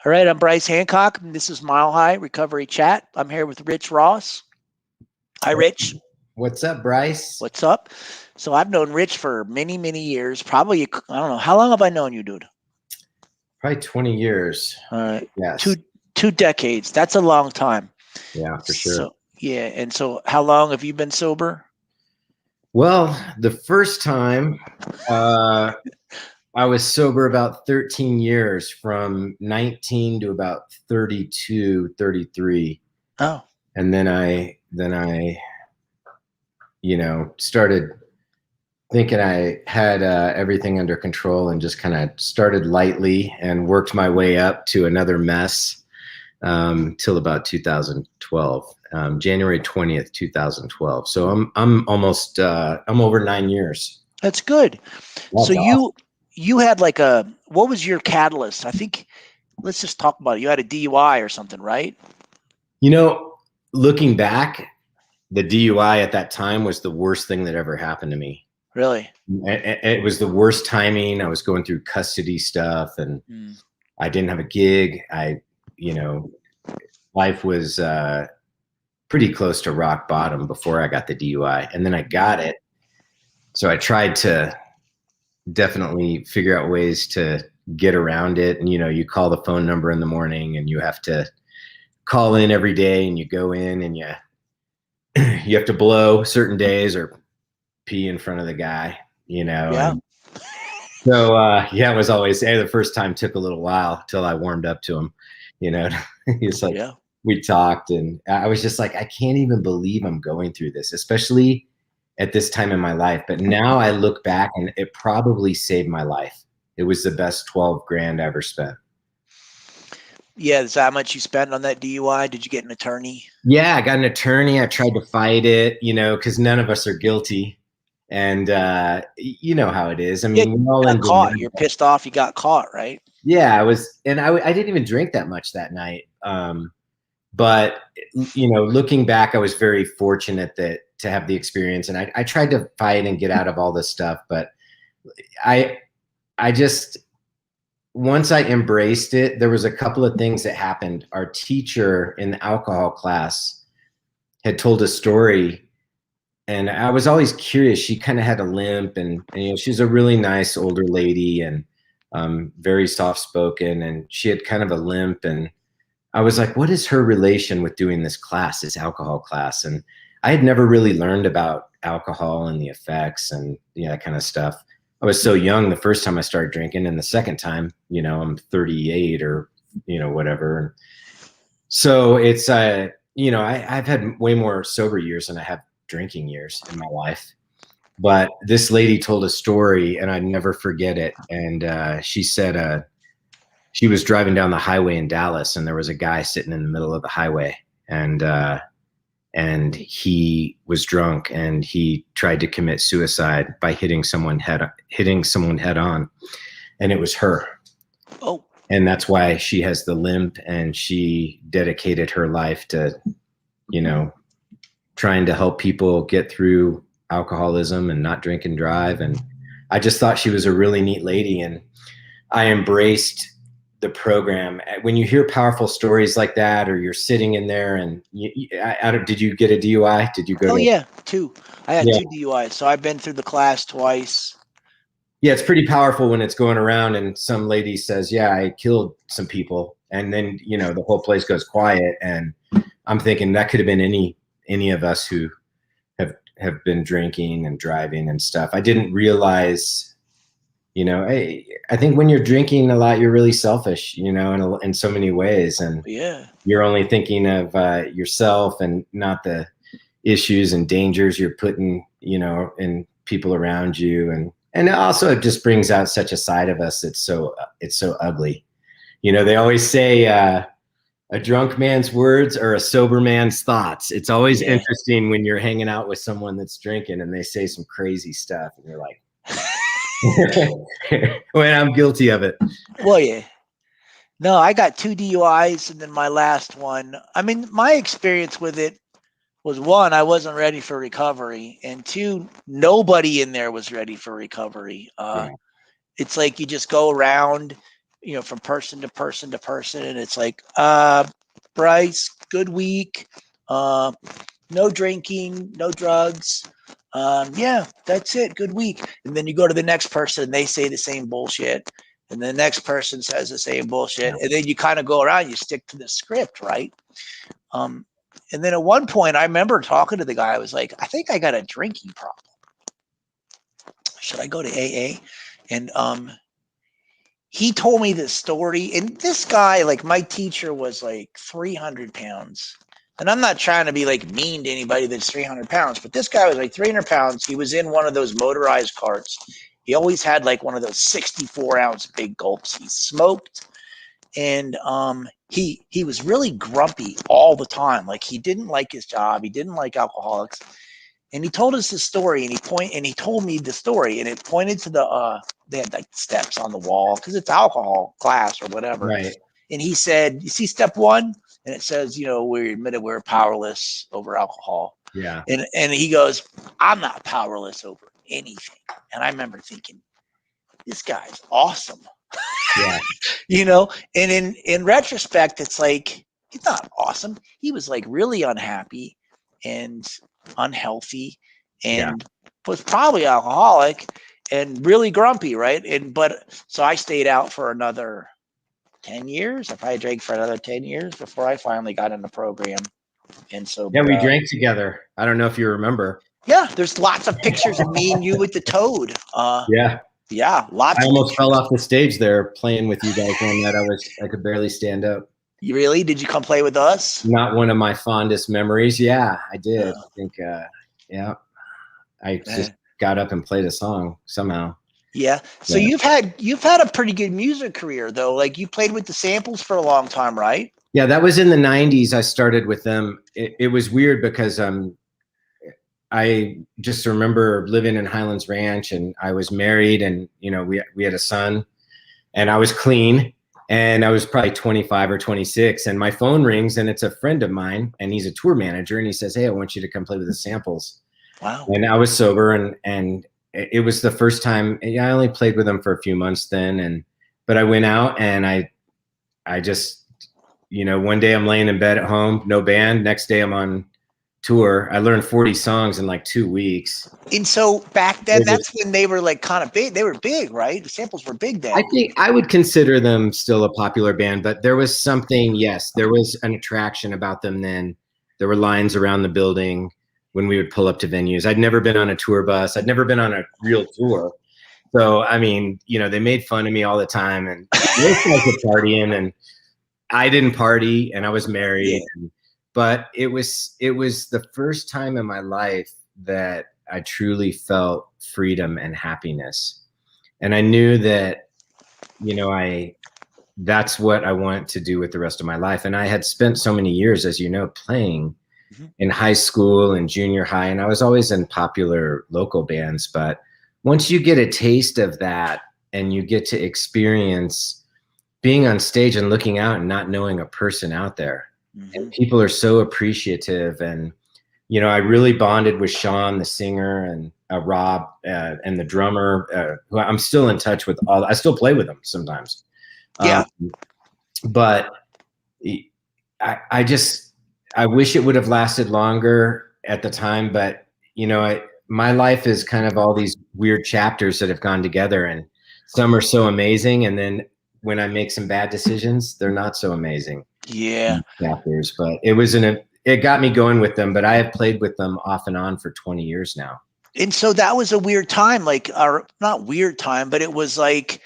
All right, I'm Bryce Hancock, and this is Mile High Recovery Chat. I'm here with Rich Ross. Hi, Rich. What's up, Bryce? What's up? So I've known Rich for many, many years. Probably, I don't know. How long have I known you, dude? Probably 20 years. Yes. Two decades. That's a long time. Yeah, for sure. So, yeah. And so how long have you been sober? Well, the first time I was sober about 13 years, from 19 to about 32, 33. Oh. And then I started thinking I had everything under control and just kind of started lightly and worked my way up to another mess till about 2012, January 20th, 2012. So I'm almost I'm over 9 years. That's good. That's so awesome. you had what was your catalyst? I think, let's just talk about it. You had a DUI or something, right? Looking back, the DUI at that time was the worst thing that ever happened to me. Really? It was the worst timing. I was going through custody stuff, and I didn't have a gig. Life was pretty close to rock bottom before I got the DUI, and then I got it. So I tried to definitely figure out ways to get around it. And, you call the phone number in the morning, and you have to call in every day, and you go in, and you have to blow certain days or pee in front of the guy, Yeah. And so, it was always, the first time took a little while till I warmed up to him, He's like, yeah. We talked, and I was just like, I can't even believe I'm going through this, especially at this time in my life. But now I look back, and it probably saved my life. It was the best 12 grand I ever spent. Yeah, is that how much you spent on that DUI? Did you get an attorney? Yeah, I got an attorney. I tried to fight it, because none of us are guilty. And you know how it is. I mean, we're all in caught. You're pissed off you got caught, right? Yeah, I didn't even drink that much that night. But looking back, I was very fortunate to have the experience, and I tried to fight and get out of all this stuff. But I just, once I embraced it, there was a couple of things that happened. Our teacher in the alcohol class had told a story, and I was always curious. She kind of had a limp, and she's a really nice older lady, and very soft-spoken, and she had kind of a limp. And I was like, what is her relation with doing this class, this alcohol class? And I had never really learned about alcohol and the effects and that kind of stuff. I was so young the first time I started drinking, and the second time, I'm 38 or, whatever. So it's, I've had way more sober years than I have drinking years in my life. But this lady told a story, and I'd never forget it. And she said she was driving down the highway in Dallas, and there was a guy sitting in the middle of the highway, and he was drunk, and he tried to commit suicide by hitting someone head on, and it was her. Oh. And that's why she has the limp, and she dedicated her life to, trying to help people get through alcoholism and not drink and drive. And I just thought she was a really neat lady, and I embraced the program. When you hear powerful stories like that, or you're sitting in there, and did you get a DUI? Did you go? Oh, yeah, 2. I had 2 DUIs, so I've been through the class twice. Yeah, it's pretty powerful when it's going around and some lady says, yeah, I killed some people. And then, the whole place goes quiet. And I'm thinking that could have been any of us who have been drinking and driving and stuff. I didn't realize, I think when you're drinking a lot, you're really selfish, in so many ways. And you're only thinking of yourself and not the issues and dangers you're putting, in people around you. And also it just brings out such a side of us that's so ugly. They always say a drunk man's words are a sober man's thoughts. It's always interesting when you're hanging out with someone that's drinking and they say some crazy stuff, and you're like, well, I'm guilty of it. Well, yeah. No, I got 2 DUIs, and then my last one. I mean, my experience with it was, 1, I wasn't ready for recovery, and 2, nobody in there was ready for recovery. It's like you just go around, from person to person to person, and it's like, Bryce, good week. No drinking, no drugs. Yeah, that's it. Good week. And then you go to the next person, and they say the same bullshit. And the next person says the same bullshit. And then you kind of go around, you stick to the script, right? Um, and then at one point, I remember talking to the guy. I was like, I think I got a drinking problem. Should I go to AA? And he told me this story. And this guy, like my teacher, was like 300 pounds. And I'm not trying to be like mean to anybody that's 300 pounds, but this guy was like 300 pounds. He was in one of those motorized carts. He always had like one of those 64-ounce big gulps. He smoked, and he was really grumpy all the time. Like he didn't like his job. He didn't like alcoholics. And he told us the story, and he told me the story, and it pointed to the they had like steps on the wall because it's alcohol class or whatever. Right. And he said, "You see step one?" And it says, we admitted we're powerless over alcohol. Yeah. And he goes, "I'm not powerless over anything." And I remember thinking, this guy's awesome. Yeah. And in retrospect, it's like, he's not awesome. He was like really unhappy and unhealthy and was probably alcoholic and really grumpy, right? So I stayed out for another 10 years. I probably drank for another 10 years before I finally got in the program. And so, yeah, we drank together. I don't know if you remember. Yeah, there's lots of pictures of me and you with the toad. Yeah, lots. I almost fell off the stage there playing with you guys on that. I could barely stand up. You really? Did you come play with us? Not one of my fondest memories. Yeah, I did. I think, I just got up and played a song somehow. Yeah. So you've had a pretty good music career though. Like you played with the Samples for a long time, right? Yeah, that was in the 90s. I started with them. It was weird because I just remember living in Highlands Ranch, and I was married, and we had a son, and I was clean, and I was probably 25 or 26, and my phone rings, and it's a friend of mine, and he's a tour manager, and he says, "Hey, I want you to come play with the Samples." Wow. And I was sober, and it was the first time. I only played with them for a few months then, but I went out, and I just, one day I'm laying in bed at home, no band. Next day I'm on tour. I learned 40 songs in like 2 weeks. And so back then, that's when they were like kind of big. They were big, right? The Samples were big then. I think I would consider them still a popular band, but there was something, yes, there was an attraction about them then. There were lines around the building when we would pull up to venues. I'd never been on a tour bus. I'd never been on a real tour. So, I mean, they made fun of me all the time, and most guys were partying, and I didn't party, and I was married. Yeah. But it was the first time in my life that I truly felt freedom and happiness. And I knew that, that's what I want to do with the rest of my life. And I had spent so many years, as you know, playing in high school and junior high, and I was always in popular local bands. But once you get a taste of that and you get to experience being on stage and looking out and not knowing a person out there, and people are so appreciative. And, I really bonded with Sean, the singer, and Rob, and the drummer, who I'm still in touch with. I still play with them sometimes. Yeah. But I wish it would have lasted longer at the time. But, my life is kind of all these weird chapters that have gone together, and some are so amazing. And then when I make some bad decisions, they're not so amazing. Yeah. Chapters, but it got me going with them. But I have played with them off and on for 20 years now. And so that was a weird time, or not weird time, but it was like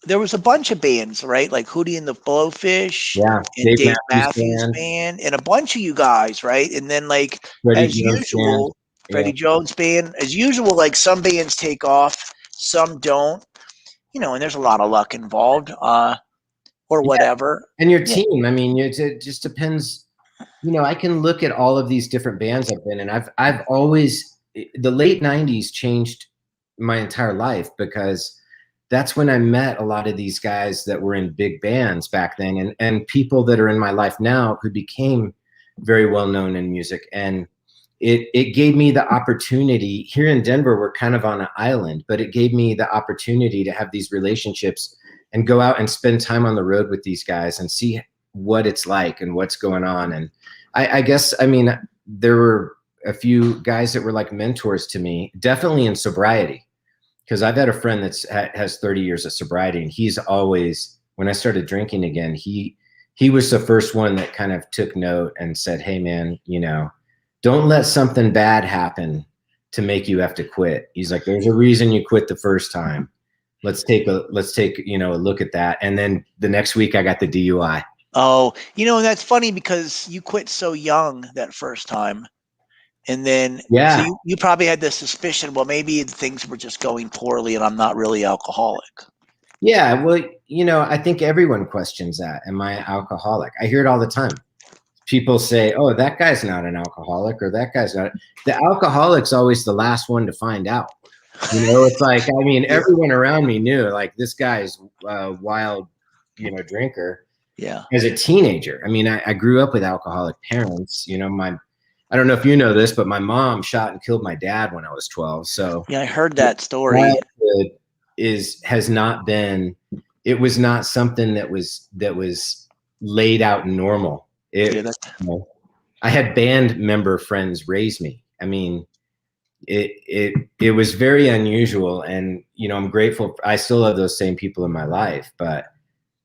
there was a bunch of bands, right? Like Hootie and the Blowfish, and Dave Matthews Band, and a bunch of you guys, right? And then like Freddie Jones Band, as usual, like some bands take off, some don't, and there's a lot of luck involved. Or whatever. And your team, I mean, it just depends. I can look at all of these different bands I've been in. I've always, the late 90s changed my entire life, because that's when I met a lot of these guys that were in big bands back then, and people that are in my life now who became very well known in music. And it gave me the opportunity. Here in Denver, we're kind of on an island, but it gave me the opportunity to have these relationships and go out and spend time on the road with these guys and see what it's like and what's going on. And I guess, I mean, there were a few guys that were like mentors to me, definitely in sobriety, because I've had a friend that's has 30 years of sobriety, and he's always, when I started drinking again, he was the first one that kind of took note and said, hey man, you know, don't let something bad happen to make you have to quit. He's like, there's a reason you quit the first time. Let's take you know, a look at that. And then the next week I got the DUI. Oh, you know, that's funny because you quit so young that first time. And then, so Yeah. you probably had the suspicion, well, maybe things were just going poorly and I'm not really alcoholic. Yeah. Well, you know, I think everyone questions that. Am I alcoholic? I hear it all the time. People say, oh, that guy's not an alcoholic, or that guy's not. The alcoholic's always the last one to find out. You know, it's like, I mean, everyone around me knew, like, this guy's a wild, you know, drinker. Yeah. As a teenager. I mean, I grew up with alcoholic parents. You know, I don't know if you know this, but my mom shot and killed my dad when I was 12. So Yeah, I heard that story. Has not been, it was not something that was laid out normal. You know, I had band member friends raise me. I mean, it was very unusual, and you know, I'm grateful. I still have those same people in my life, but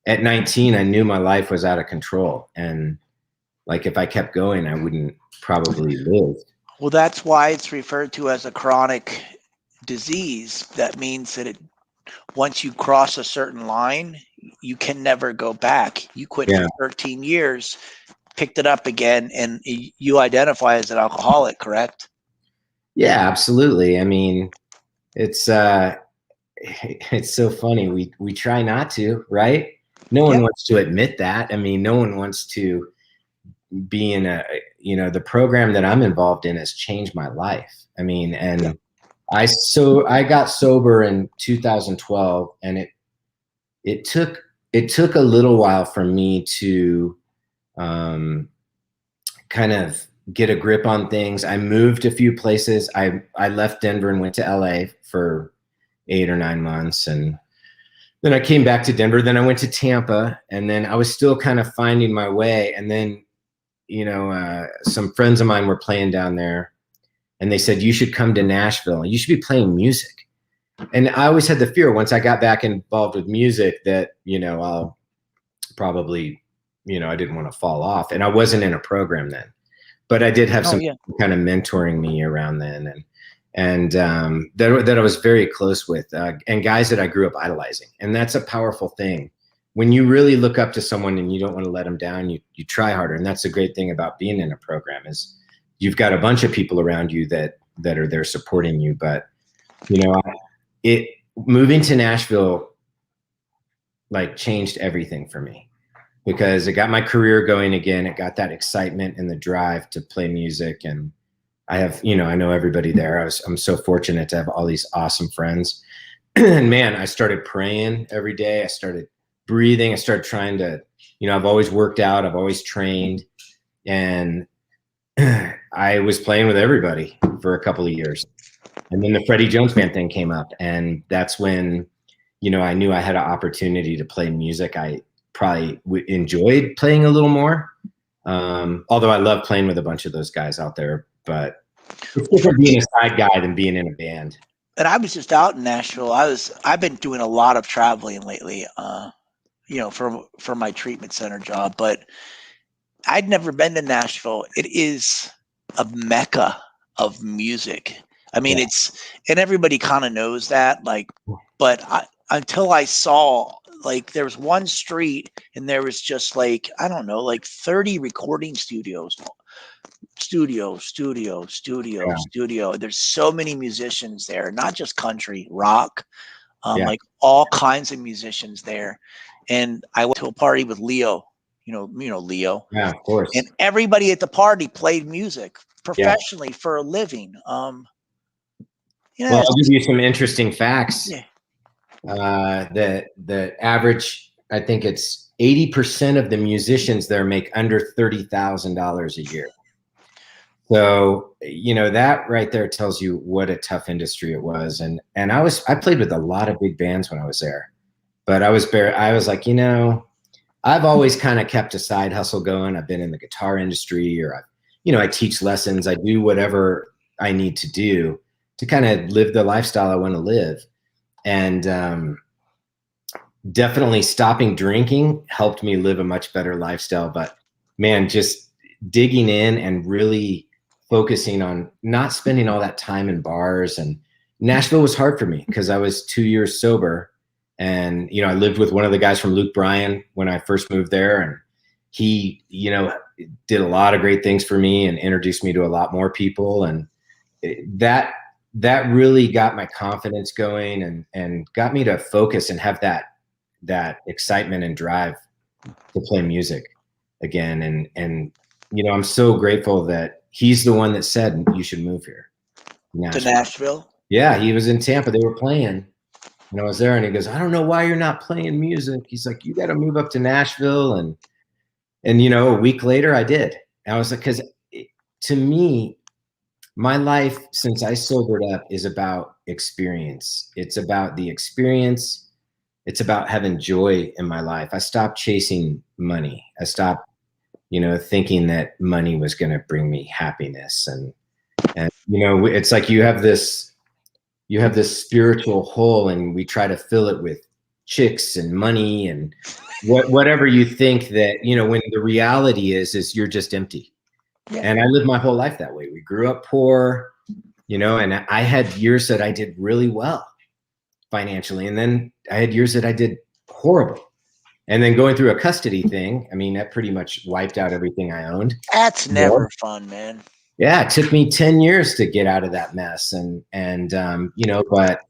at 19, I knew my life was out of control, and like if I kept going, I wouldn't probably live. Well, that's why it's referred to as a chronic disease. That means that once you cross a certain line, you can never go back. You quit for 13 years, picked it up again, and you identify as an alcoholic, correct? Yeah, absolutely. I mean, it's so funny. We try not to, right? No one wants to admit that. I mean, no one wants to be in a, you know, the program that I'm involved in has changed my life. I mean, and I got sober in 2012, and it took a little while for me to kind of get a grip on things. I moved a few places. I left Denver and went to LA for 8 or 9 months, and then I came back to Denver. Then I went to Tampa, and then I was still kind of finding my way. And then, you know, some friends of mine were playing down there, and they said, you should come to Nashville. You should be playing music. And I always had the fear, once I got back involved with music, that, you know, I'll probably, you know, I didn't want to fall off. And I wasn't in a program then, but I did have some kind of mentoring me around then. And that I was very close with, and guys that I grew up idolizing. And that's a powerful thing. When you really look up to someone and you don't want to let them down, you try harder. And that's the great thing about being in a program, is you've got a bunch of people around you that are there supporting you. But, you know, moving to Nashville like changed everything for me, because it got my career going again. It got that excitement and the drive to play music. And I have, you know, I know everybody there. I'm so fortunate to have all these awesome friends. And man, I started praying every day. I started breathing. I started trying to, you know, I've always worked out. I've always trained. And I was playing with everybody for a couple of years. And then the Freddie Jones Band thing came up. And that's when, you know, I knew I had an opportunity to play music. I probably enjoyed playing a little more. Although I love playing with a bunch of those guys out there, but it's different being a side guy than being in a band. And I was just out in Nashville. I've been doing a lot of traveling lately, you know, for my treatment center job, but I'd never been to Nashville. It is a mecca of music. I mean, and everybody kind of knows that, like, but until I saw, like, there was one street and there was just like, I don't know, like 30 recording studios. There's so many musicians there, not just country, rock, like all kinds of musicians there. And I went to a party with Leo, you know Leo. Yeah, of course. And everybody at the party played music professionally for a living. Well, I'll give you some interesting facts. The average, I think it's 80% of the musicians there make under $30,000 a year. So, you know, that right there tells you what a tough industry it was. And I played with a lot of big bands when I was there. But I was like, you know, I've always kind of kept a side hustle going. I've been in the guitar industry, or I teach lessons. I do whatever I need to do to kind of live the lifestyle I want to live. And definitely stopping drinking helped me live a much better lifestyle. But man, just digging in and really focusing on not spending all that time in bars. And Nashville was hard for me because I was 2 years sober. And, I lived with one of the guys from Luke Bryan when I first moved there. And he, did a lot of great things for me and introduced me to a lot more people. And that really got my confidence going and got me to focus and have that excitement and drive to play music again. And I'm so grateful that he's the one that said you should move here. To Nashville? Yeah, he was in Tampa. They were playing. And I was there, and he goes, I don't know why you're not playing music. He's like, you got to move up to Nashville. And a week later I did. And I was like, because to me, my life since I sobered up is about experience. It's about the experience. It's about having joy in my life. I stopped chasing money. I stopped, thinking that money was going to bring me happiness. And it's like you have this spiritual hole, and we try to fill it with chicks and money and whatever you think that, when the reality is you're just empty. Yeah. And I lived my whole life that way. We grew up poor, and I had years that I did really well financially. And then I had years that I did horrible. And then going through a custody thing, I mean, that pretty much wiped out everything I owned. That's never fun, man. Yeah, it took me 10 years to get out of that mess. And but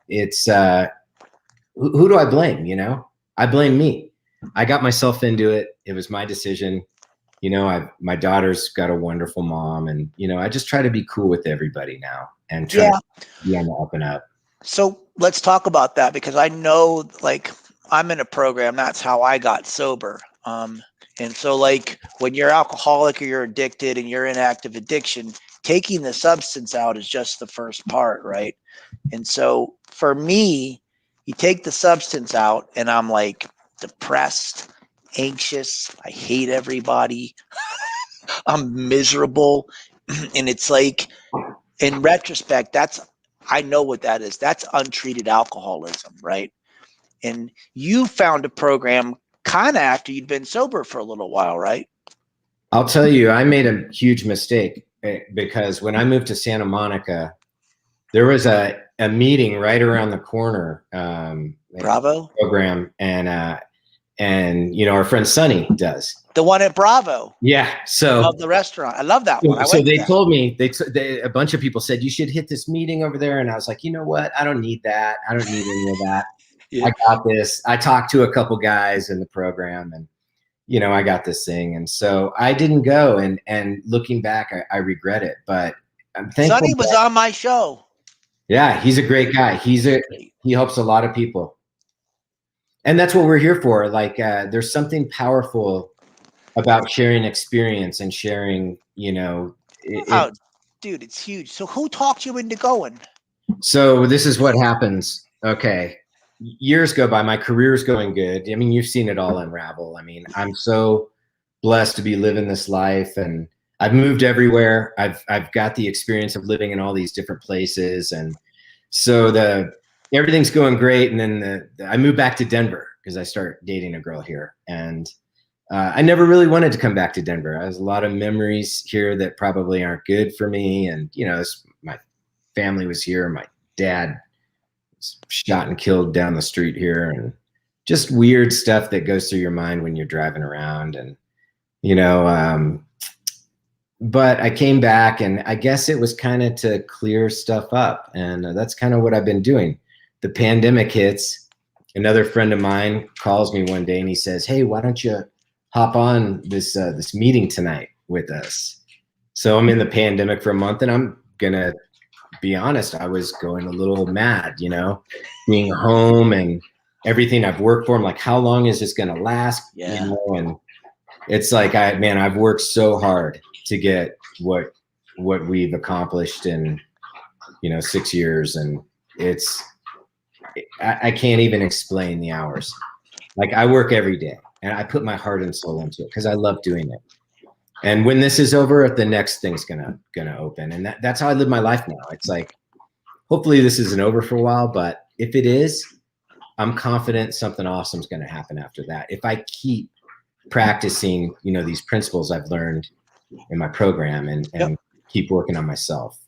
it's, who do I blame? I blame me. I got myself into it. It was my decision. My daughter's got a wonderful mom, and, I just try to be cool with everybody now and try to be on the up and up. So let's talk about that, because I know, like, I'm in a program. That's how I got sober. And so, like, when you're alcoholic or you're addicted and you're in active addiction, taking the substance out is just the first part, right? And so for me, you take the substance out and I'm like depressed, anxious. I hate everybody. I'm miserable. And it's like, in retrospect, I know what that is. That's untreated alcoholism, right? And you found a program kind of after you'd been sober for a little while, right? I'll tell you, I made a huge mistake because when I moved to Santa Monica, there was a meeting right around the corner. Bravo program, and our friend Sonny does the one at Bravo. Yeah, so of the restaurant. I love that one. So they told me a bunch of people said you should hit this meeting over there, and I was like, you know what? I don't need that. I don't need any of that. Yeah. I got this. I talked to a couple guys in the program, and I got this thing, and so I didn't go. And looking back, I regret it, but I'm thankful. Sonny was on my show. Yeah, he's a great guy. He helps a lot of people, and that's what we're here for. Like, there's something powerful about sharing experience and sharing. Oh, dude, it's huge. So who talked you into going? So this is what happens. Okay. Years go by, my career's going good. I mean, you've seen it all unravel. I mean, I'm so blessed to be living this life, and I've moved everywhere. I've got the experience of living in all these different places, and so everything's going great. And then I moved back to Denver because I started dating a girl here, and I never really wanted to come back to Denver. I have a lot of memories here that probably aren't good for me, and my family was here. My dad shot and killed down the street here, and just weird stuff that goes through your mind when you're driving around. And but I came back, and I guess it was kind of to clear stuff up, and that's kind of what I've been doing. The pandemic hits. Another friend of mine calls me one day and he says, hey, why don't you hop on this meeting tonight with us? So I'm in the pandemic for a month, and I'm gonna be honest, I was going a little mad, being home and everything I've worked for. I'm like, how long is this going to last? Yeah. And it's like, I've worked so hard to get what we've accomplished in, 6 years. And I can't even explain the hours. Like I work every day and I put my heart and soul into it because I love doing it. And when this is over, the next thing's gonna open. And that's how I live my life now. It's like, hopefully this isn't over for a while, but if it is, I'm confident something awesome is going to happen after that. If I keep practicing, these principles I've learned in my program and keep working on myself.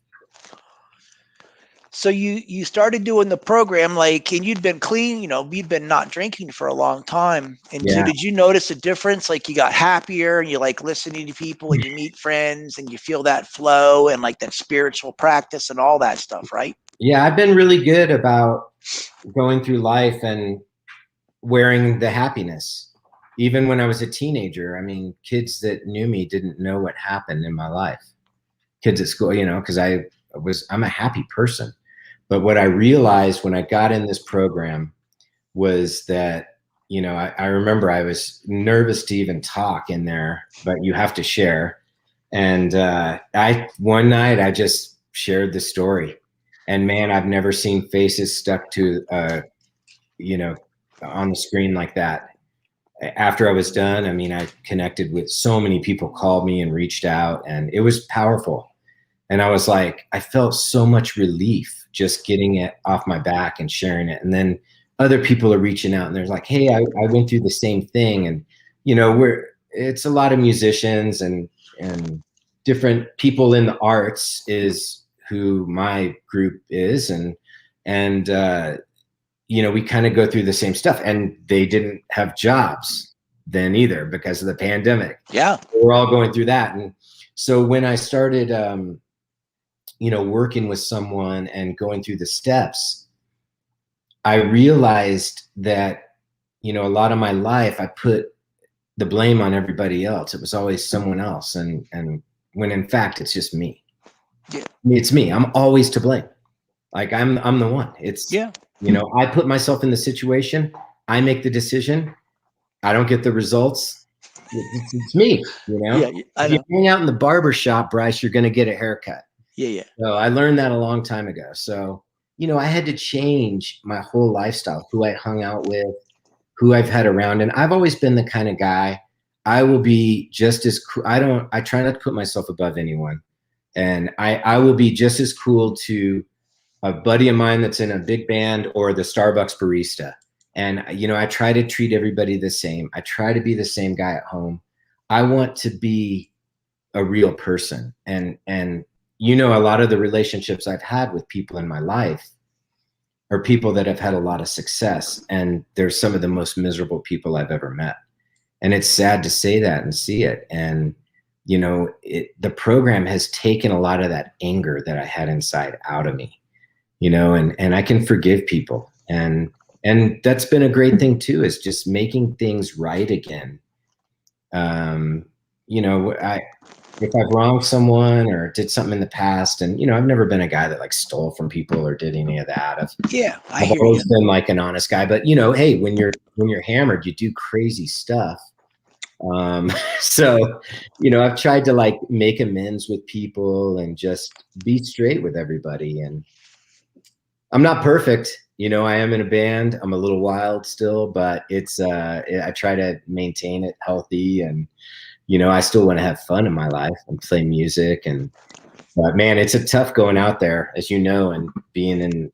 So you started doing the program, like, and you'd been clean, you'd been not drinking for a long time. And so Yeah. did you notice a difference? Like you got happier and you like listening to people and you meet friends and you feel that flow and like that spiritual practice and all that stuff, right? Yeah, I've been really good about going through life and wearing the happiness. Even when I was a teenager, I mean, kids that knew me didn't know what happened in my life. Kids at school, because I'm a happy person. But what I realized when I got in this program was that, I remember I was nervous to even talk in there, but you have to share. And one night I just shared the story. And man, I've never seen faces stuck to, on the screen like that. After I was done, I mean, I connected with so many people, called me and reached out, and it was powerful. And I was like, I felt so much relief just getting it off my back and sharing it. And then other people are reaching out and they're like, hey, I went through the same thing. And, it's a lot of musicians and different people in the arts is who my group is. And we kind of go through the same stuff, and they didn't have jobs then either because of the pandemic. Yeah. We're all going through that. And so when I started, working with someone and going through the steps, I realized that, a lot of my life, I put the blame on everybody else. It was always someone else. And when in fact, it's just me. Yeah. It's me. I'm always to blame. Like I'm the one. It's, I put myself in the situation. I make the decision. I don't get the results. It's me, Yeah, I If you know. hang out in the barber shop, Bryce, you're going to get a haircut. Yeah. So I learned that a long time ago. So, I had to change my whole lifestyle, who I hung out with, who I've had around. And I've always been the kind of guy, I will be just as cool. I try not to put myself above anyone. And I will be just as cool to a buddy of mine that's in a big band or the Starbucks barista. And, I try to treat everybody the same. I try to be the same guy at home. I want to be a real person. And a lot of the relationships I've had with people in my life are people that have had a lot of success. And they're some of the most miserable people I've ever met. And it's sad to say that and see it. And, the program has taken a lot of that anger that I had inside out of me, and I can forgive people. And that's been a great thing too, is just making things right again. If I've wronged someone or did something in the past, and I've never been a guy that like stole from people or did any of that. I've always been like an honest guy, but hey, when you're hammered, you do crazy stuff. So, I've tried to like make amends with people and just be straight with everybody. And I'm not perfect. I am in a band. I'm a little wild still, but it's, I try to maintain it healthy, and, I still want to have fun in my life and play music. But man, it's a tough going out there, as and being in,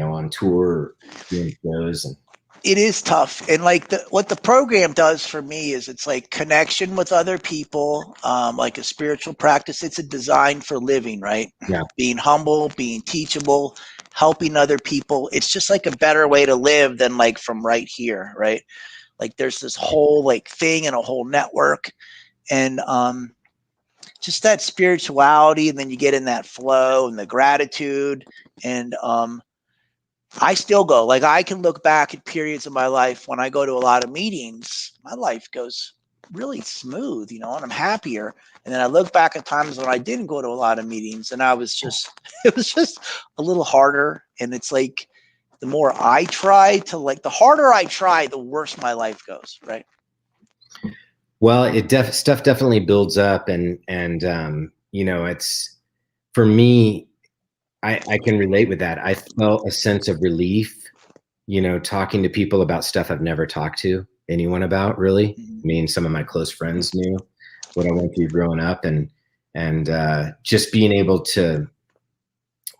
on tour, doing shows. And it is tough. And like what the program does for me is it's like connection with other people, like a spiritual practice. It's a design for living, right? Yeah. Being humble, being teachable, helping other people. It's just like a better way to live than like from right here, right? Like there's this whole like thing and a whole network, and just that spirituality, and then you get in that flow and the gratitude. And I still go, like I can look back at periods of my life when I go to a lot of meetings, my life goes really smooth, and I'm happier. And then I look back at times when I didn't go to a lot of meetings and I was just, it was just a little harder. And it's like, the more I try to like, the harder I try, the worse my life goes. Right. Well, stuff definitely builds up, and it's, for me, I can relate with that. I felt a sense of relief you know, talking to people about stuff I've never talked to anyone about, really. Mhm. I mean, some of my close friends knew what I went through growing up, and just being able to,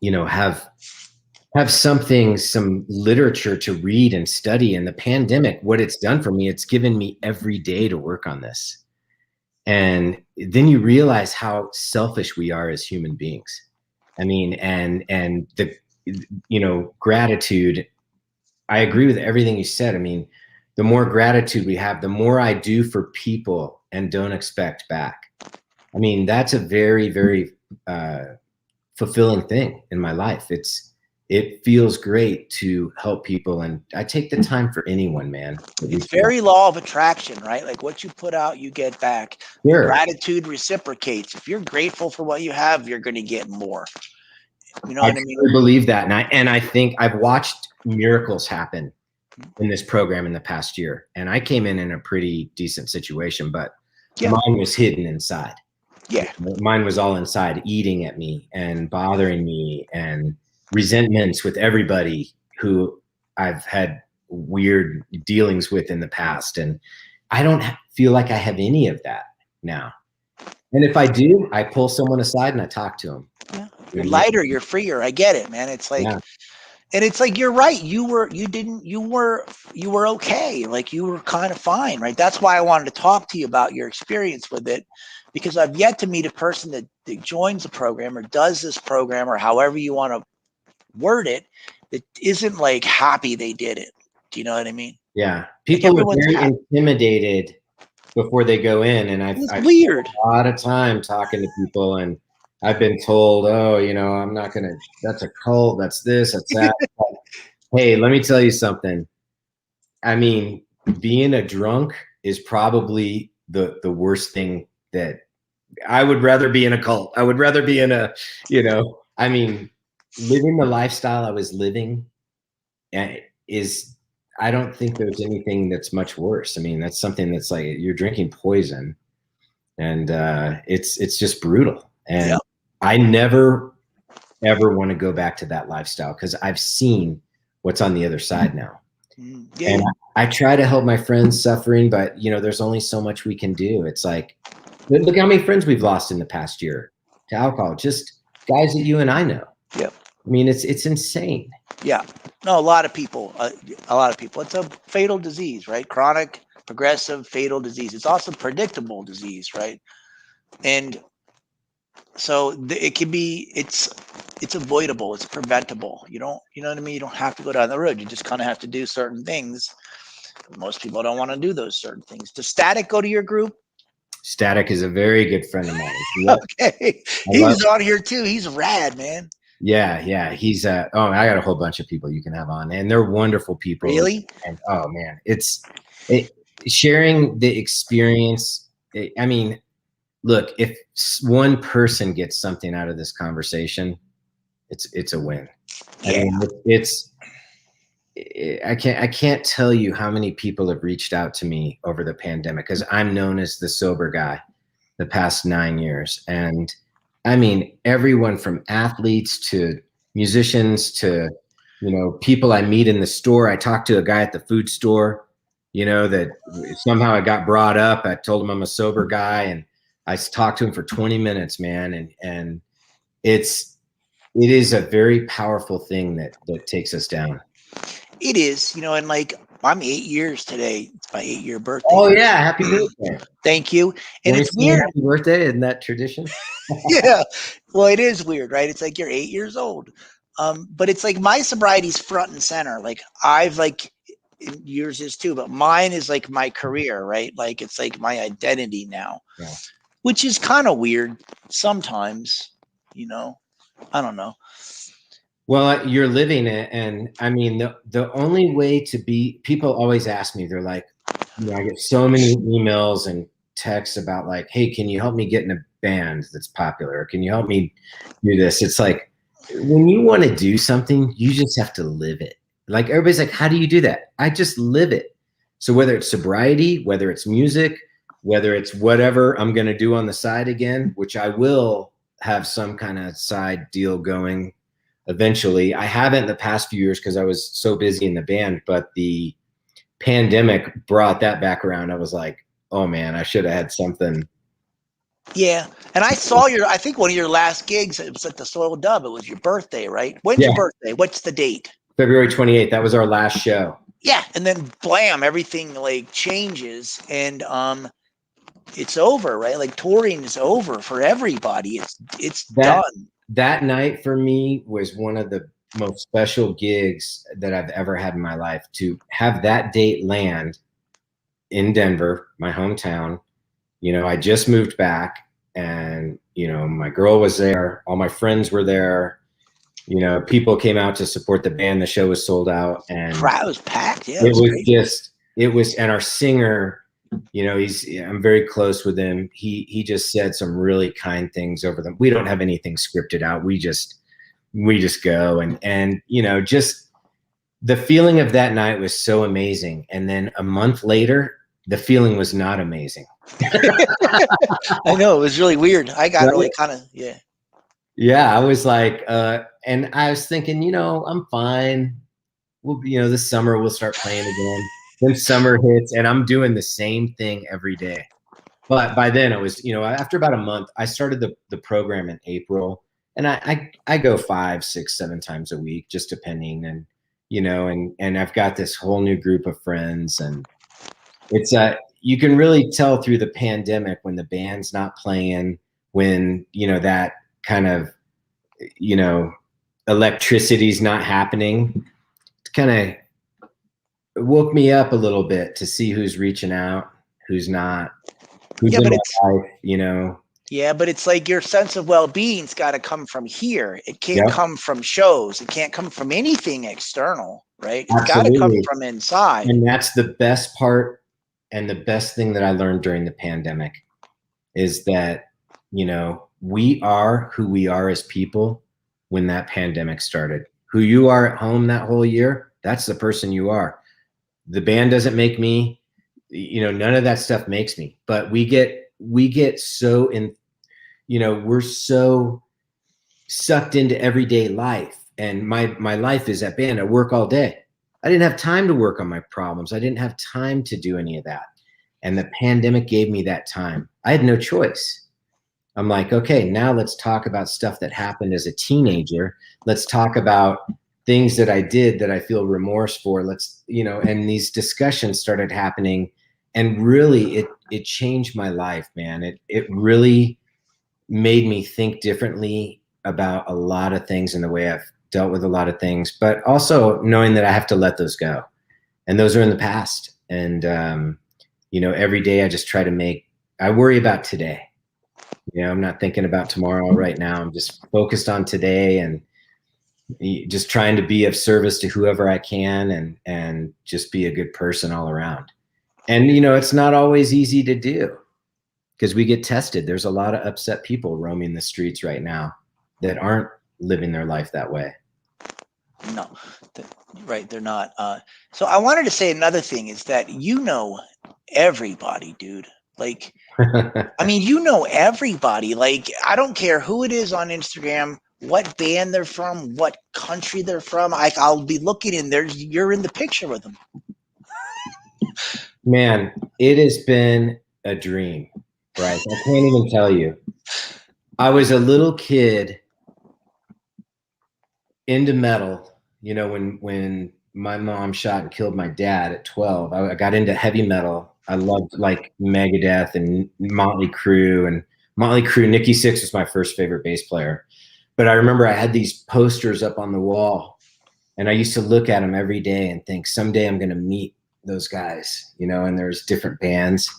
you know, have something, some literature to read and study. And the pandemic, what it's done for me, it's given me every day to work on this. And then you realize how selfish we are as human beings. I mean, and the, you know, gratitude. I agree with everything you said. I mean, the more gratitude we have, the more I do for people and don't expect back. I mean, that's a very, very fulfilling thing in my life. It feels great to help people, and I take the time for anyone, man. It's very law of attraction, right? Like what you put out, you get back. Sure. Gratitude reciprocates. If you're grateful for what you have, you're going to get more. You know I what I mean? truly believe that, and I think I've watched miracles happen in this program in the past year, and I came in a pretty decent situation, but Yeah. mine was hidden inside. Yeah. Mine was all inside, eating at me and bothering me, and resentments with everybody who I've had weird dealings with in the past. And I don't feel like I have any of that now. And if I do, I pull someone aside and I talk to them. Yeah. You're lighter, you're freer. I get it, man. It's like, yeah. And it's like, you're right. You were okay. Like you were kind of fine, right? That's why I wanted to talk to you about your experience with it, because I've yet to meet a person that joins the program or does this program or however you want to word it, that isn't like happy they did it. Do you know what I mean? Yeah. People Like are very intimidated before they go in. And I've weird. spent a lot of time talking to people, and I've been told, oh, you know, I'm not going to, that's a cult. That's this, that's that. Hey, let me tell you something. I mean, being a drunk is probably the worst thing that I would rather be in a cult. I would rather be in a, you know, I mean, living the lifestyle I was living is, I don't think there's anything that's much worse. I mean, that's something that's like you're drinking poison, and it's just brutal. And yeah. I never ever want to go back to that lifestyle because I've seen what's on the other side now. Yeah, and I try to help my friends suffering, but you know, there's only so much we can do. It's like, look how many friends we've lost in the past year to alcohol, just guys that you and I know. Yeah. I mean, it's insane. Yeah. No, a lot of people. It's a fatal disease, right? Chronic, progressive, fatal disease. It's also predictable disease, right? And so it can be. It's avoidable. It's preventable. You know what I mean. You don't have to go down the road. You just kind of have to do certain things. Most people don't want to do those certain things. Does Static go to your group? Static is a very good friend of mine. Okay, he's on here too. He's rad, man. Yeah. He's I got a whole bunch of people you can have on, and they're wonderful people. Really? And oh man, sharing the experience. I mean, look, if one person gets something out of this conversation, it's a win. Yeah. I mean, I can't tell you how many people have reached out to me over the pandemic, because I'm known as the sober guy the past 9 years. And I mean, everyone from athletes to musicians to, you know, people I meet in the store. I talked to a guy at the food store, you know, that somehow I got brought up. I told him I'm a sober guy, and I talked to him for 20 minutes, man. And it is a very powerful thing that takes us down. It is, you know, and like I'm 8 years today. It's my 8-year birthday. Oh yeah, happy birthday! Thank you. And it's weird. Happy birthday, isn't that tradition? Yeah. Well, it is weird, right? It's like you're 8 years old. But it's like my sobriety's front and center. Like I've like yours is too, but mine is like my career, right? Like it's like my identity now, yeah. Which is kind of weird sometimes, you know. I don't know. Well, you're living it, and I mean, the only way to be. People always ask me. They're like, you know, I get so many emails and texts about like, hey, can you help me get in a band that's popular? Or can you help me do this? It's like, when you want to do something, you just have to live it. Like everybody's like, how do you do that? I just live it. So whether it's sobriety, whether it's music, whether it's whatever I'm going to do on the side again, which I will have some kind of side deal going eventually. I haven't the past few years because I was so busy in the band, but the pandemic brought that back around. I was like, oh man, I should have had something. Yeah. And I saw I think one of your last gigs, it was at the Soil Dub. It was your birthday, right? When's Yeah. your birthday? What's the date? February 28th. That was our last show. Yeah. And then blam, everything like changes and it's over, right? Like touring is over for everybody. It's done. That night for me was one of the most special gigs that I've ever had in my life. To have that date land in Denver, my hometown. You know, I just moved back and, you know, my girl was there. All my friends were there. You know, people came out to support the band. The show was sold out. And crowd was packed. Yeah, it was, and our singer, you know, I'm very close with him. He just said some really kind things over them. We don't have anything scripted out. We just go and, you know, just the feeling of that night was so amazing. And then a month later, the feeling was not amazing. I know, it was really weird. I got really kind of, yeah. Yeah, I was like, and I was thinking, you know, I'm fine. Well, you know, this summer we'll start playing again. Then summer hits, and I'm doing the same thing every day. But by then, it was, you know, after about a month, I started the program in April, and I go 5, 6, 7 times a week, just depending, and you know, and I've got this whole new group of friends, and it's you can really tell through the pandemic when the band's not playing, when, you know, that kind of, you know, electricity's not happening. It kind of woke me up a little bit to see who's reaching out, who's not, who's in my life, you know. Yeah, but it's like your sense of well-being's got to come from here. It can't come from shows. It can't come from anything external, right? It's got to come from inside. And that's the best part. And the best thing that I learned during the pandemic is that, you know, we are who we are as people when that pandemic started. Who you are at home that whole year, that's the person you are. The band doesn't make me, you know, none of that stuff makes me. But we get so in, you know, we're so sucked into everyday life. And my life is at band. I work all day. I didn't have time to work on my problems. I didn't have time to do any of that. And the pandemic gave me that time. I had no choice. I'm like, okay, now let's talk about stuff that happened as a teenager. Let's talk about things that I did that I feel remorse for. Let's, you know, and these discussions started happening. And really, it changed my life, man. It really made me think differently about a lot of things and the way I've dealt with a lot of things, but also knowing that I have to let those go. And those are in the past. And, you know, every day I just try to I worry about today. You know, I'm not thinking about tomorrow right now. I'm just focused on today and just trying to be of service to whoever I can and just be a good person all around. And, you know, it's not always easy to do because we get tested. There's a lot of upset people roaming the streets right now that aren't living their life that way. No, right. They're not. So I wanted to say another thing is that, you know, everybody, dude. Like, I mean, you know, everybody. Like, I don't care who it is on Instagram, what band they're from, what country they're from. I'll be looking in there. You're in the picture with them. Man, it has been a dream, right? I can't even tell you. I was a little kid into metal, you know, when my mom shot and killed my dad at 12, I got into heavy metal. I loved like Megadeth and Motley Crue. Nikki Sixx was my first favorite bass player. But I remember I had these posters up on the wall and I used to look at them every day and think someday I'm going to meet those guys, you know, and there's different bands.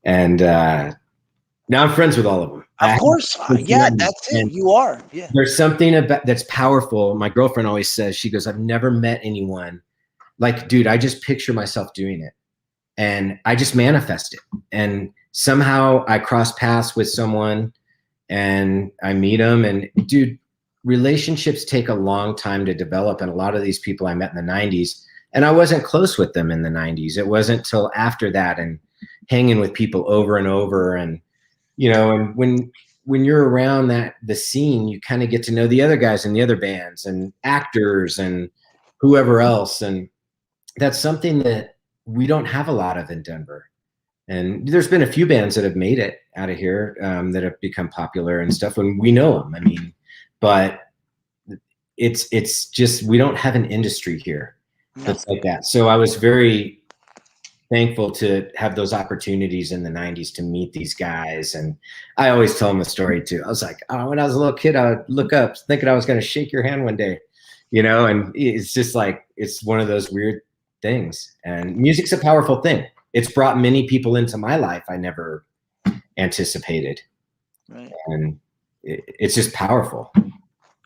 And now I'm friends with all of them. Of course. Yeah, that's it. You are. Yeah. There's something about that's powerful. My girlfriend always says, she goes, I've never met anyone like, dude, I just picture myself doing it. And I just manifest it. And somehow I cross paths with someone and I meet them. And dude, relationships take a long time to develop. And a lot of these people I met in the 90s, and I wasn't close with them in the 90s. It wasn't till after that and hanging with people over and over. And, you know, and when you're around the scene, you kind of get to know the other guys in the other bands and actors and whoever else. And that's something that we don't have a lot of in Denver. And there's been a few bands that have made it out of here that have become popular and stuff, and we know them. I mean, but it's just, we don't have an industry here that's like that. So I was very thankful to have those opportunities in the 90s to meet these guys. And I always tell them a story too. I was like, oh, when I was a little kid, I would look up thinking I was going to shake your hand one day, you know, and it's just like, it's one of those weird things. And music's a powerful thing. It's brought many people into my life I never anticipated. Right. And it's just powerful.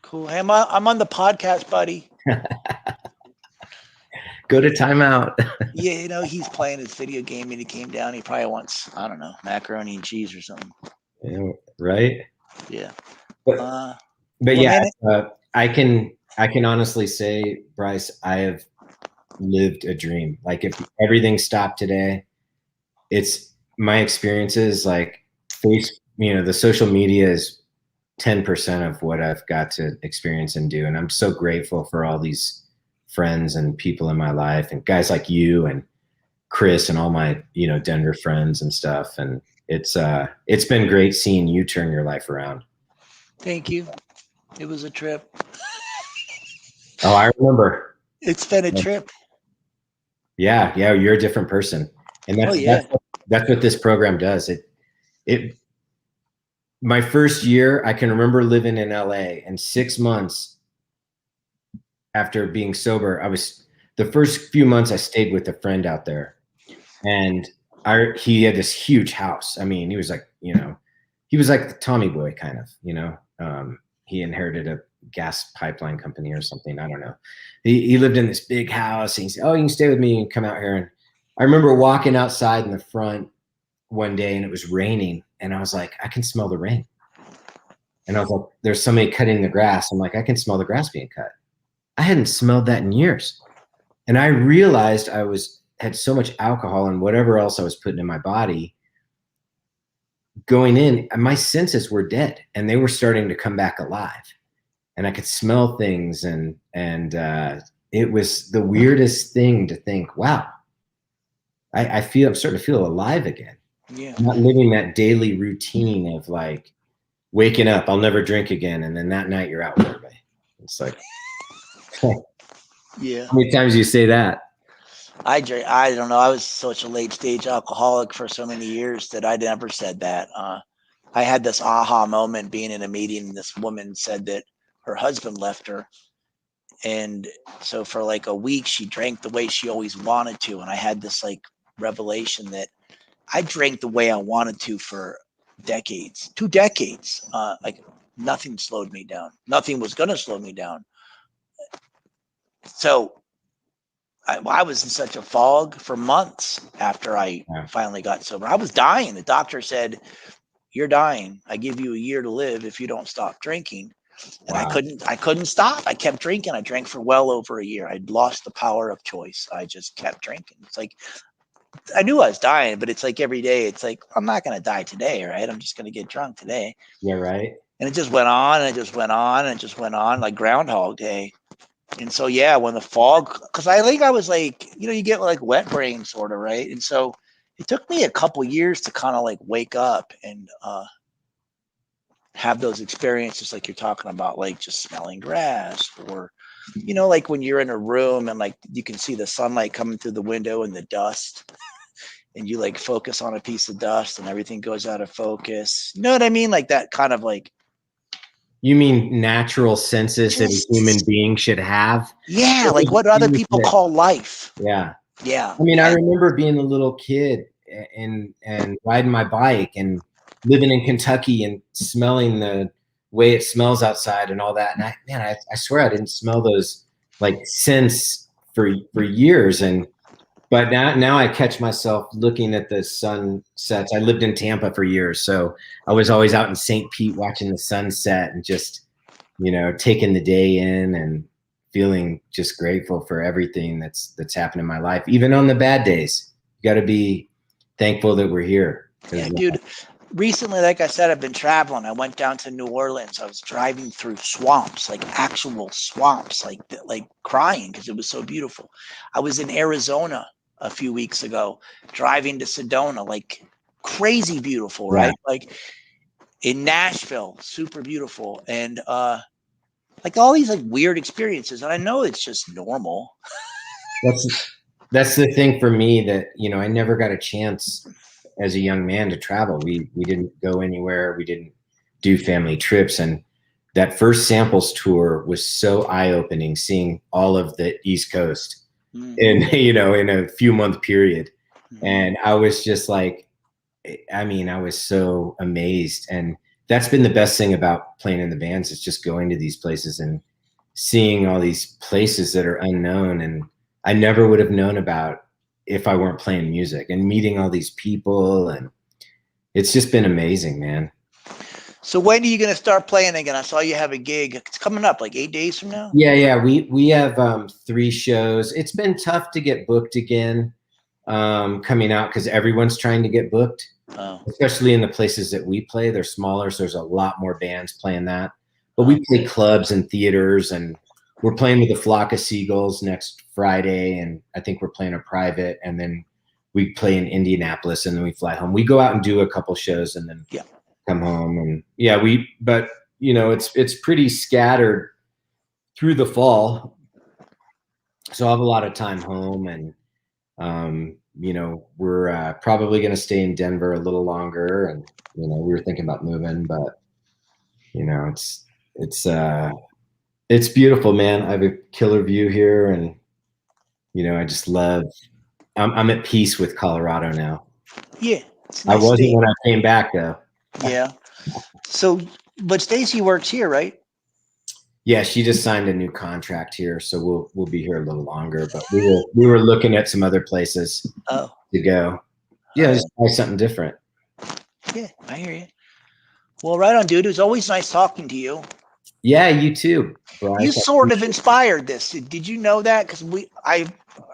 Cool. Hey, I'm on the podcast, buddy. Go to timeout. Yeah, you know, he's playing his video game and he came down. He probably wants, I don't know, macaroni and cheese or something. Yeah, right? Yeah. But yeah, I can honestly say, Bryce, I have lived a dream. Like, if everything stopped today, it's my experiences, like the social media is 10% of what I've got to experience and do. And I'm so grateful for all these friends and people in my life and guys like you and Chris and all my, Denver friends and stuff. And it's been great seeing you turn your life around. Thank you. It was a trip. Oh, I remember. It's been a trip. Yeah. You're a different person. And that's what this program does. My first year, I can remember living in LA, and 6 months after being sober, the first few months I stayed with a friend out there, and he had this huge house. I mean, he was like, he was like the Tommy Boy kind of, he inherited a gas pipeline company or something. I don't know. He lived in this big house, and he said, oh, you can stay with me and come out here. And I remember walking outside in the front one day, and it was raining, and I was like, I can smell the rain. And I was like, there's somebody cutting the grass. I'm like, I can smell the grass being cut. I hadn't smelled that in years. And I realized I had so much alcohol and whatever else I was putting in my body going in, my senses were dead and they were starting to come back alive. And I could smell things, and it was the weirdest thing to think, wow, I'm starting to feel alive again. Yeah. I'm not living that daily routine of like waking up, I'll never drink again, and then that night you're out with everybody. It's like, yeah. How many times do you say that? I don't know. I was such a late stage alcoholic for so many years that I never said that. I had this aha moment being in a meeting, and this woman said that her husband left her. And so for like a week, she drank the way she always wanted to. And I had this like revelation that I drank the way I wanted to for decades, 2 decades. Like nothing slowed me down. Nothing was going to slow me down. So I was in such a fog for months after I finally got sober. I was dying. The doctor said, you're dying. I give you a year to live if you don't stop drinking. And I couldn't stop. I kept drinking. I drank for well over a year. I'd lost the power of choice. I just kept drinking. It's like, I knew I was dying, but it's like every day, it's like, I'm not going to die today, right? I'm just going to get drunk today. Yeah, right. And it just went on, and it just went on, and it just went on like Groundhog Day. And so, yeah, when the fog, because I think I was like, you get like wet brain sort of, right? And so it took me a couple years to kind of like wake up and have those experiences like you're talking about, like just smelling grass, or, like when you're in a room and like you can see the sunlight coming through the window and the dust, and you like focus on a piece of dust and everything goes out of focus. You know what I mean? Like that kind of like. You mean natural senses that a human being should have? Yeah, like what other people call life. Yeah. Yeah. I mean, I remember being a little kid and riding my bike and living in Kentucky and smelling the way it smells outside and all that. And I swear I didn't smell those like scents for years. But now I catch myself looking at the sunsets. I lived in Tampa for years, so I was always out in St. Pete watching the sunset and just, taking the day in and feeling just grateful for everything that's happened in my life. Even on the bad days, you got to be thankful that we're here. Yeah, dude. recently, like I said, I've been traveling. I went down to New Orleans. I was driving through swamps, like actual swamps, like crying because it was so beautiful. I was in Arizona a few weeks ago, driving to Sedona, like crazy beautiful, Yeah. right? Like in Nashville, super beautiful, and like all these like weird experiences. And I know it's just normal. That's that's the thing for me that, you know, I never got a chance as a young man to travel. We didn't go anywhere. We didn't do family trips. And that first samples tour was so eye-opening, seeing all of the East Coast in, you know, in a few month period. And I was just like, I mean, I was so amazed. And that's been the best thing about playing in the bands, is just going to these places and seeing all these places that are unknown and I never would have known about if I weren't playing music, and meeting all these people. And it's just been amazing, man. So when are you going to start playing again? I saw you have a gig. It's coming up like 8 days from now. Yeah. We have 3 shows. It's been tough to get booked again, coming out, because everyone's trying to get booked. Oh. Especially in the places that we play. They're smaller, so there's a lot more bands playing that. But we play clubs and theaters, and we're playing with the Flock of Seagulls next Friday, and I think we're playing a private, and then we play in Indianapolis, and then we fly home. We go out and do a couple shows and then come home. And but you know, it's pretty scattered through the fall, so I have a lot of time home. And you know, we're probably going to stay in Denver a little longer. And, you know, we were thinking about moving, but, you know, it's beautiful, man. I have a killer view here. And, you know, I just love, I'm at peace with Colorado now. Yeah. It's I nice wasn't state. when I came back, though. Yeah. So, but Stacy works here, right? Yeah, she just signed a new contract here, so we'll be here a little longer. But we were looking at some other places to go. Yeah, just try something different. Yeah, I hear you. Well, right on, dude. It was always nice talking to you. Yeah, you too, Bryce. You sort of inspired this. Did you know that? Because I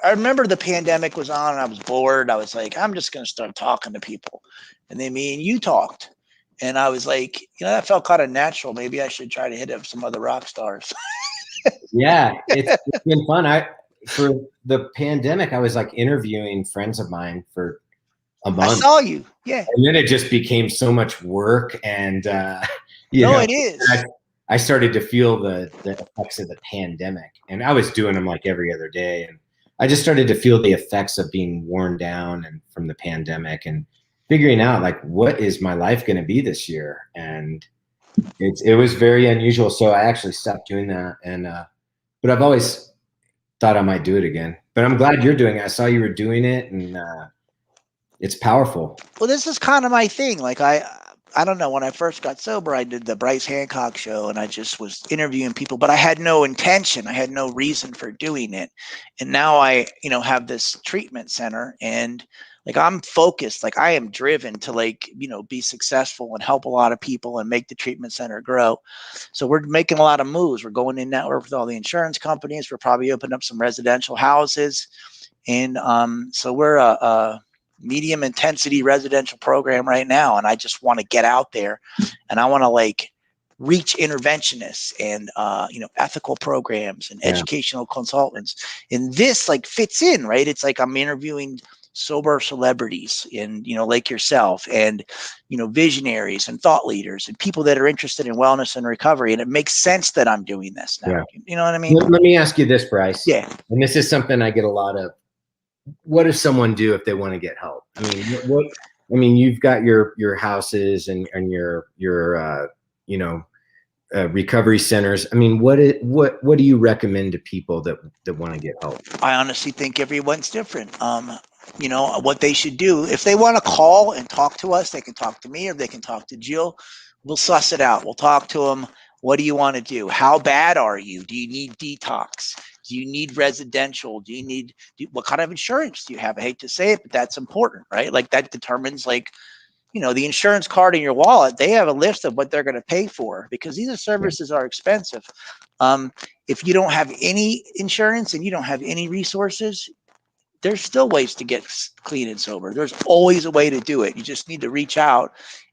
remember the pandemic was on and I was bored. I was like, I'm just going to start talking to people. And then me and you talked. And I was like, you know, that felt kind of natural. Maybe I should try to hit up some other rock stars. Yeah, it's been fun. For the pandemic, I was like interviewing friends of mine for a month. I saw you. Yeah. And then it just became so much work. And, you No, know, it is. I started to feel the effects of the pandemic, and I was doing them like every other day. And I just started to feel the effects of being worn down and from the pandemic, and figuring out like, what is my life going to be this year? And it was very unusual. So I actually stopped doing that. And, but I've always thought I might do it again. But I'm glad you're doing it. I saw you were doing it, and it's powerful. Well, this is kind of my thing. Like I don't know. When I first got sober, I did the Bryce Hancock show, and I just was interviewing people, but I had no intention. I had no reason for doing it. And now I, you know, have this treatment center, and like I'm focused. Like I am driven to like, you know, be successful and help a lot of people and make the treatment center grow. So we're making a lot of moves. We're going in network with all the insurance companies. We're probably opening up some residential houses, and so we're a medium intensity residential program right now. And I just want to get out there, and I want to like reach interventionists and, you know, ethical programs and educational consultants. And this like fits in, right? It's like I'm interviewing sober celebrities and, you know, like yourself, and, you know, visionaries and thought leaders and people that are interested in wellness and recovery. And it makes sense that I'm doing this now. You know what I mean? Let me ask you this, Bryce. Yeah. And this is something I get a lot of. What does someone do if they want to get help? I mean, you've got your houses and your you know, recovery centers. I mean, what do you recommend to people that want to get help? I honestly think everyone's different. You know, what they should do, if they want to call and talk to us, they can talk to me or they can talk to Jill. We'll suss it out. We'll talk to them. What do you want to do? How bad are you? Do you need detox? Do you need residential? What kind of insurance do you have? I hate to say it, but that's important, right? Like that determines, like, you know, the insurance card in your wallet. They have a list of what they're going to pay for, because these services are expensive. If you don't have any insurance and you don't have any resources, there's still ways to get clean and sober. There's always a way to do it. You just need to reach out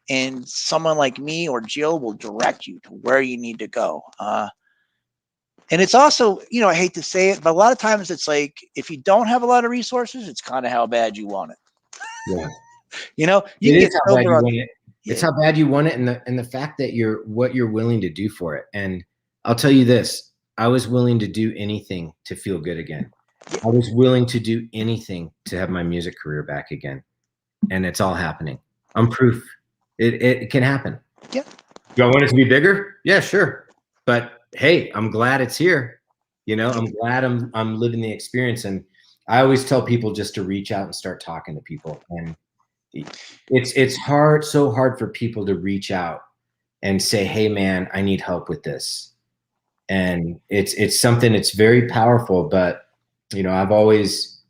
and someone like me or Jill will direct you to where you need to go. And it's also, I hate to say it, but a lot of times it's like if you don't have a lot of resources, it's kind of how bad you want it. Yeah. You It can is get how bad sober you on. want it. It's Yeah, how bad you want it, and the fact that what you're willing to do for it. And I'll tell you this: I was willing to do anything to feel good again. yeah, I was willing to do anything to have my music career back again, and it's all happening. I'm proof. It can happen. yeah. Do I want it to be bigger? Yeah, sure. But hey, I'm glad it's here. I'm glad I'm living the experience. And I always tell people just to reach out and start talking to people. And it's hard, so hard for people to reach out and say, "Hey, man, I need help with this." And it's something that's very powerful. But I've always,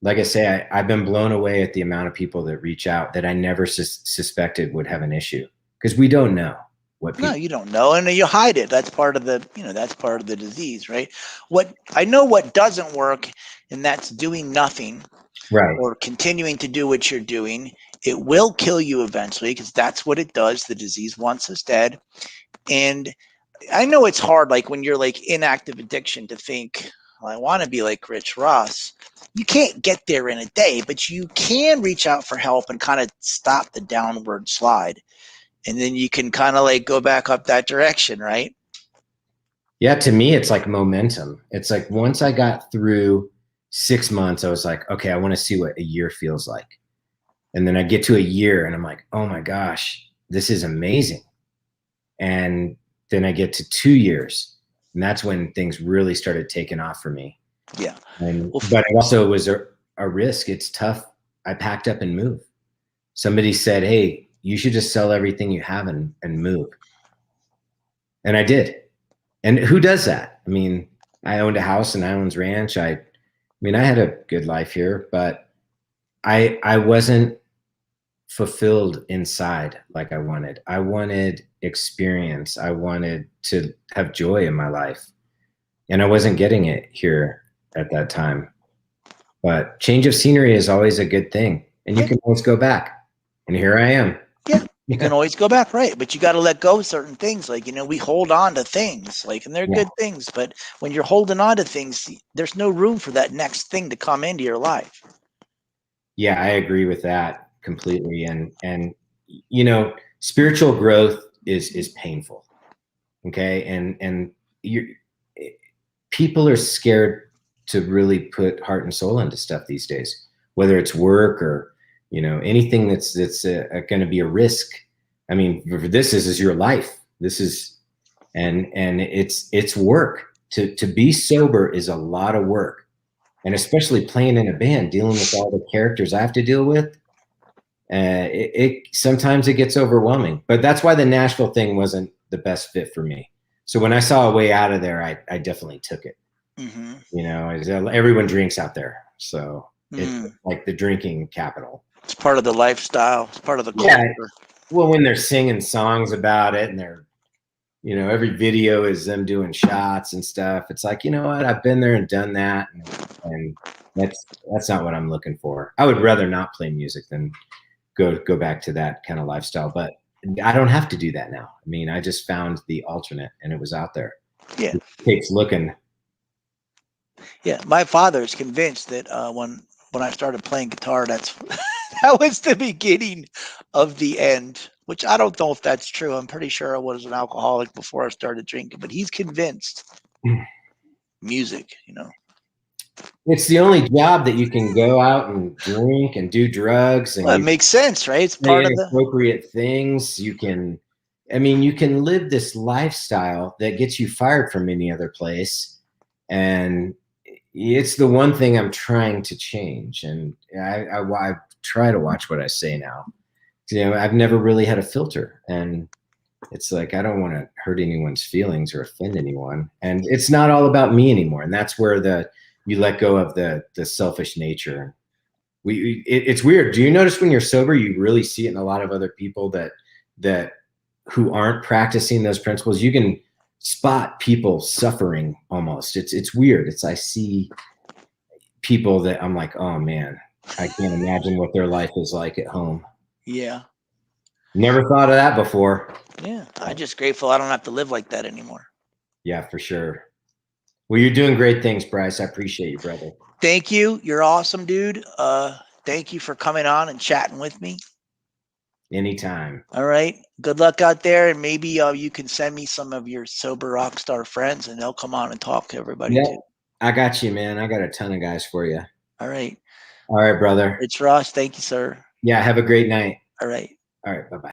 like I say, I've been blown away at the amount of people that reach out that I never suspected would have an issue, because we don't know what No, people. you don't know, and you hide it. That's part of that's part of the disease, right? What I know, what doesn't work, and that's doing nothing Right. or continuing to do what you're doing. It will kill you eventually because that's what it does. The disease wants us dead. And I know it's hard, like when you're like in active addiction, to think, well, I want to be like Rich Ross. You can't get there in a day, but you can reach out for help and kind of stop the downward slide. And then you can kind of like go back up that direction, right? Yeah, to me, it's like momentum. It's like once I got through 6 months, I was like, okay, I want to see what a year feels like. And then I get to a year and I'm like, oh my gosh, this is amazing. And then I get to 2 years, and that's when things really started taking off for me. Yeah. Well, But it also was a risk. It's tough. I packed up and moved. Somebody said, hey, you should just sell everything you have and move. And I did. And who does that? I mean, I owned a house in Islands Ranch. I had a good life here, but I wasn't fulfilled inside like I wanted. I wanted experience. I wanted to have joy in my life. And I wasn't getting it here at that time. But change of scenery is always a good thing. And you yeah, can always go back. And here I am. yeah. You can always go back, right? But you got to let go of certain things. Like, we hold on to things, like, and they're Yeah. good things. But when you're holding on to things, there's no room for that next thing to come into your life. Yeah, I agree with that completely. And spiritual growth is painful. Okay. And you people are scared to really put heart and soul into stuff these days, whether it's work or anything that's going to be a risk. I mean, this is your life. This is and it's work. To be sober is a lot of work, and especially playing in a band, dealing with all the characters I have to deal with. It sometimes it gets overwhelming, but that's why the Nashville thing wasn't the best fit for me. So when I saw a way out of there, I definitely took it. Mm-hmm. Everyone drinks out there, so it's Mm. like the drinking capital. It's part of the lifestyle. It's part of the Yeah. culture. Well, when they're singing songs about it, and they're, every video is them doing shots and stuff. It's like, you know what? I've been there and done that, and that's not what I'm looking for. I would rather not play music than go back to that kind of lifestyle. But I don't have to do that now. I mean, I just found the alternate, and it was out there. Yeah. It takes looking. Yeah. My father is convinced that when I started playing guitar, that was the beginning of the end. Which I don't know if that's true. I'm pretty sure I was an alcoholic before I started drinking, but he's convinced music. It's the only job that you can go out and drink and do drugs, and Well, it you makes sense, right? It's say part of the. inappropriate things. You can live this lifestyle that gets you fired from any other place. And it's the one thing I'm trying to change. And I try to watch what I say now. I've never really had a filter, and it's like, I don't want to hurt anyone's feelings or offend anyone. And it's not all about me anymore. And that's where you let go of the selfish nature. It's weird. Do you notice when you're sober, you really see it in a lot of other people that who aren't practicing those principles? You can spot people suffering almost. It's weird. I see people that I'm like, oh man, I can't imagine what their life is like at home. Yeah. Never thought of that before. Yeah, I'm just grateful I don't have to live like that anymore. Yeah, for sure. Well, you're doing great things, Bryce. I appreciate you, brother. Thank you. You're awesome, dude. Thank you for coming on and chatting with me. Anytime. All right. Good luck out there, and maybe you can send me some of your sober rock star friends, and they'll come on and talk to everybody Yeah, too. I got you, man. I got a ton of guys for you. All right. All right, brother. It's Ross. Thank you, sir. Yeah, have a great night. All right. All right, bye-bye.